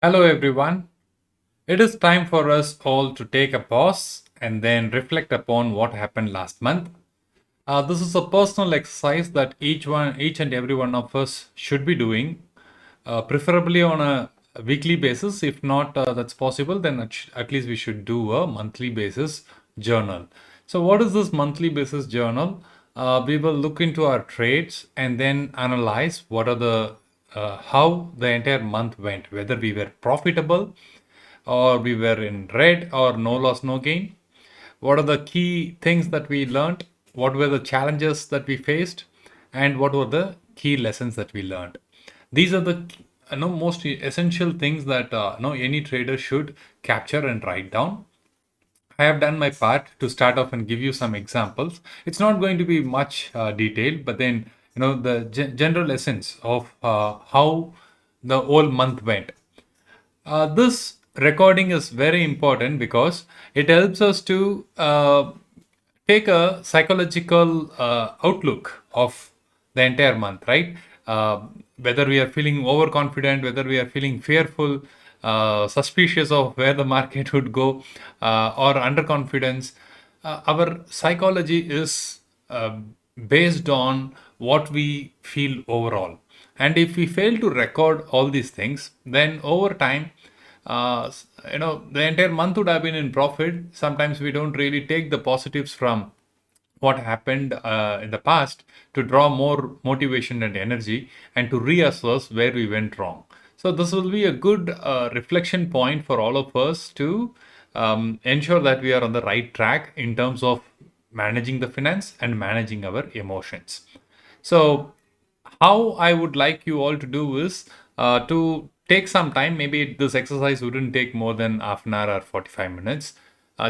Hello, everyone. It is time for us all to take a pause and then reflect upon what happened last month. This is a personal exercise that each and every one of us should be doing, preferably on a weekly basis. If not, that's possible, then at least we should do a monthly basis journal. So, what is this monthly basis journal? We will look into our trades and then analyze what are the how the entire month went, whether we were profitable or we were in red or no loss, no gain. What are the key things that we learned? What were the challenges that we faced? And what were the key lessons that we learned? These are the most essential things that any trader should capture and write down. I have done my part to start off and give you some examples. It's not going to be much detailed, but then the general essence of how the whole month went. This recording is very important because it helps us to take a psychological outlook of the entire month, right? Whether we are feeling overconfident, whether we are feeling fearful, suspicious of where the market would go, or underconfidence, our psychology is based on what we feel overall. And if we fail to record all these things, then over time, the entire month would have been in profit. Sometimes we don't really take the positives from what happened in the past to draw more motivation and energy and to reassess where we went wrong. So, this will be a good reflection point for all of us to ensure that we are on the right track in terms of managing the finance and managing our emotions. So, how I would like you all to do is to take some time. Maybe this exercise wouldn't take more than half an hour or 45 minutes.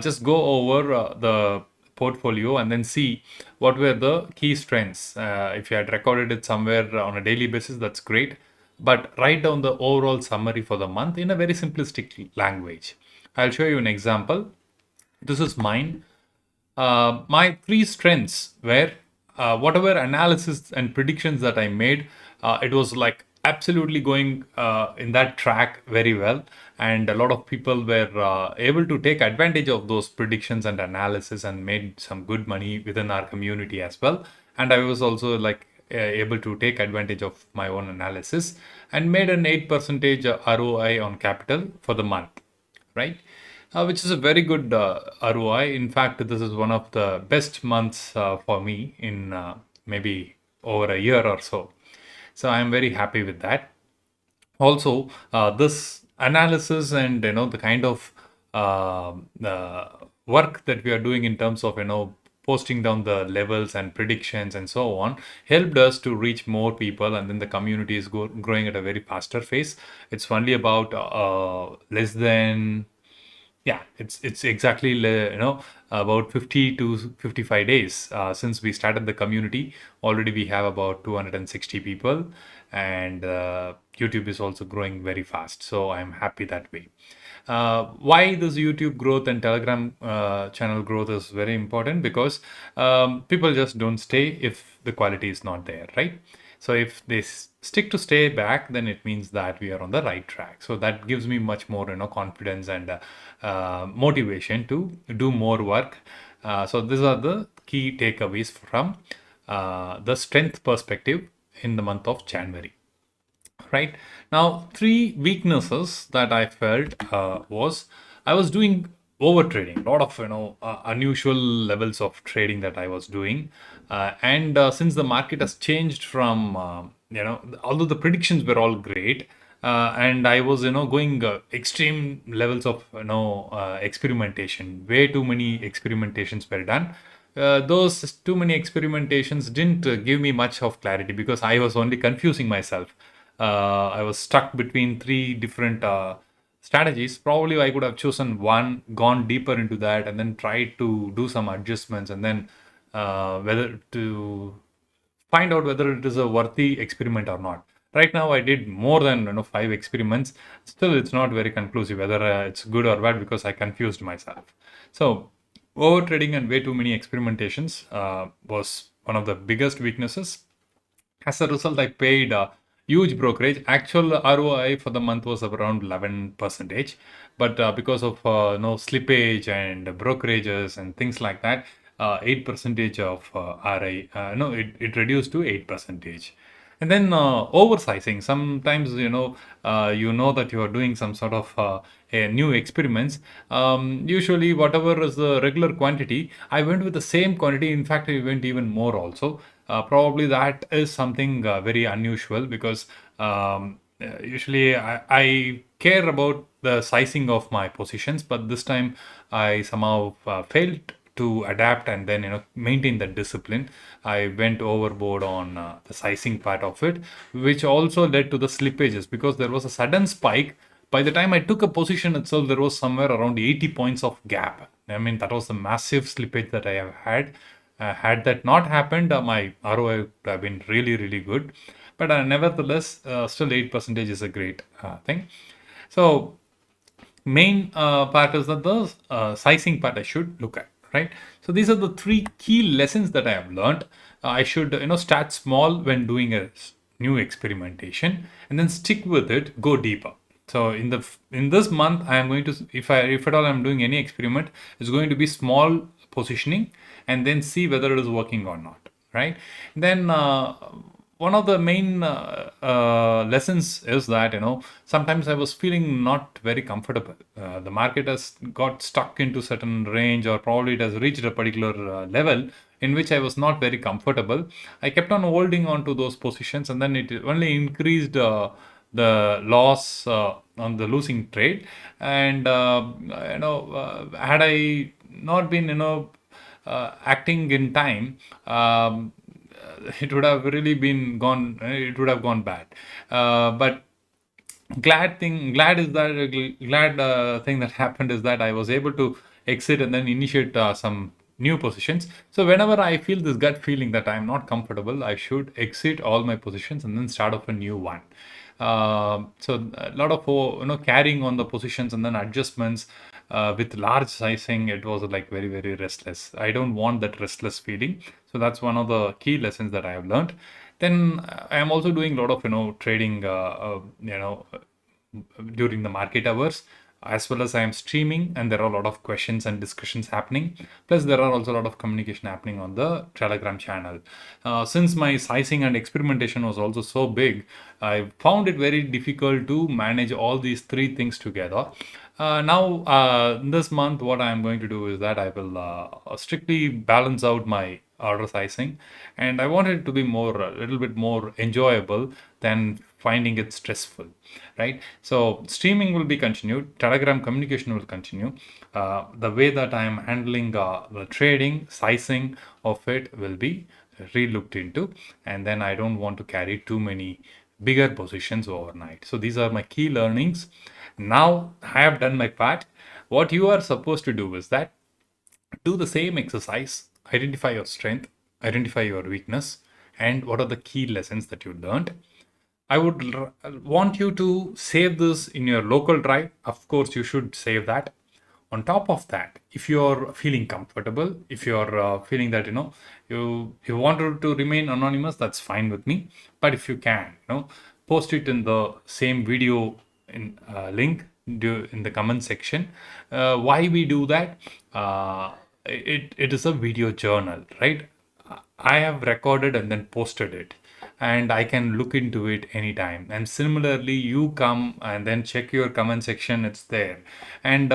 Just go over the portfolio and then see what were the key strengths. If you had recorded it somewhere on a daily basis, that's great. But write down the overall summary for the month in a very simplistic language. I'll show you an example. This is mine. My three strengths were whatever analysis and predictions that I made, it was like absolutely going in that track very well. And a lot of people were able to take advantage of those predictions and analysis and made some good money within our community as well. And I was also like able to take advantage of my own analysis and made an 8% ROI on capital for the month, right? Which is a very good ROI. In fact, this is one of the best months for me in maybe over a year or so. So I'm very happy with that. Also, this analysis and the kind of work that we are doing in terms of posting down the levels and predictions and so on helped us to reach more people, and then the community is growing at a very faster pace. It's only about less than, yeah, it's exactly about 50 to 55 days since we started the community. Already we have about 260 people, and YouTube is also growing very fast. So I'm happy that way. Why this YouTube growth and Telegram channel growth is very important, because people just don't stay if the quality is not there, right? So if they stick to stay back, then it means that we are on the right track. So that gives me much more, confidence and motivation to do more work. So these are the key takeaways from the strength perspective in the month of January. Right now, three weaknesses that I felt was I was doing over trading, a lot of unusual levels of trading that I was doing, and since the market has changed from although the predictions were all great, and I was going extreme levels of experimentation. Way too many experimentations were done. Those too many experimentations didn't give me much of clarity, because I was only confusing myself. I was stuck between three different strategies. Probably I could have chosen one, gone deeper into that, and then tried to do some adjustments, and then whether to find out whether it is a worthy experiment or not. Right now, I did more than five experiments. Still, it's not very conclusive whether it's good or bad, because I confused myself. So, over trading and way too many experimentations was one of the biggest weaknesses. As a result, I paid huge brokerage. Actual ROI for the month was around 11 percentage, but because of no slippage and brokerages and things like that, 8 percentage of RI, no, it reduced to 8 percentage. And then oversizing. Sometimes you know that you are doing some sort of a new experiments. Usually, whatever is the regular quantity, I went with the same quantity. In fact, I went even more also. Probably that is something very unusual because usually I care about the sizing of my positions, but this time I somehow failed to adapt and then maintain that discipline. I went overboard on the sizing part of it, which also led to the slippages because there was a sudden spike. By the time I took a position itself, there was somewhere around 80 points of gap. I mean, that was a massive slippage that I have had. Had that not happened, my ROI would have been really, really good. But nevertheless, still 8% is a great thing. So main part is that the sizing part I should look at, right? So these are the three key lessons that I have learned. I should start small when doing a new experimentation, and then stick with it, go deeper. So in this month I am going to, if at all I'm doing any experiment, it's going to be small positioning and then see whether it is working or not, right? Then one of the main lessons is that sometimes I was feeling not very comfortable. The market has got stuck into certain range, or probably it has reached a particular level in which I was not very comfortable. I kept on holding on to those positions, and then it only increased the loss on the losing trade. And had I not been acting in time, it would have really been gone. It would have gone bad. But glad is that glad thing that happened is that I was able to exit and then initiate some new positions. So whenever I feel this gut feeling that I'm not comfortable, I should exit all my positions and then start off a new one. So a lot of carrying on the positions and then adjustments with large sizing, it was like very, very restless. I don't want that restless feeling. So that's one of the key lessons that I have learned. Then I am also doing a lot of trading during the market hours, as well as I am streaming, and there are a lot of questions and discussions happening. Plus, there are also a lot of communication happening on the Telegram channel. Since my sizing and experimentation was also so big, I found it very difficult to manage all these three things together. Now, this month, what I am going to do is that I will strictly balance out my order sizing, and I want it to be more, a little bit more enjoyable than finding it stressful, right? So streaming will be continued, Telegram communication will continue. The way that I am handling the trading sizing of it will be re-looked into, and then I don't want to carry too many bigger positions overnight. So these are my key learnings. Now I have done my part. What you are supposed to do is that do the same exercise, identify your strength, identify your weakness, and what are the key lessons that you learned. I would want you to save this in your local drive. Of course, you should save that. On top of that, if you're feeling comfortable, if you're feeling that you wanted to remain anonymous, that's fine with me. But if you can, post it in the same video in link in the comment section. Why we do that? It is a video journal, right? I have recorded and then posted it, and I can look into it anytime. And similarly, you come and then check your comment section, it's there. And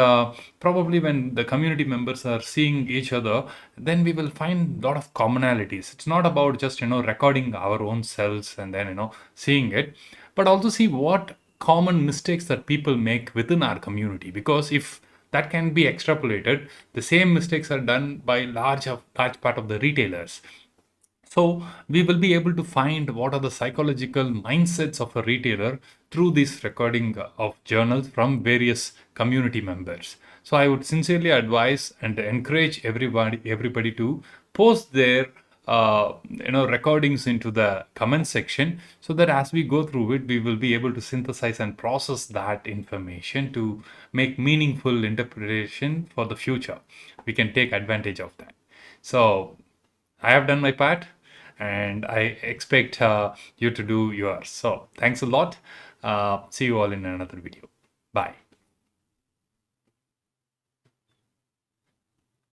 probably when the community members are seeing each other, then we will find a lot of commonalities. It's not about just recording our own selves and then seeing it, but also see what common mistakes that people make within our community. Because if that can be extrapolated, the same mistakes are done by large part of the retailers. So we will be able to find what are the psychological mindsets of a retailer through this recording of journals from various community members. So I would sincerely advise and encourage everybody to post their recordings into the comment section, so that as we go through it, we will be able to synthesize and process that information to make meaningful interpretation for the future. We can take advantage of that. So I have done my part, and I expect you to do yours. So thanks a lot. See you all in another video. Bye.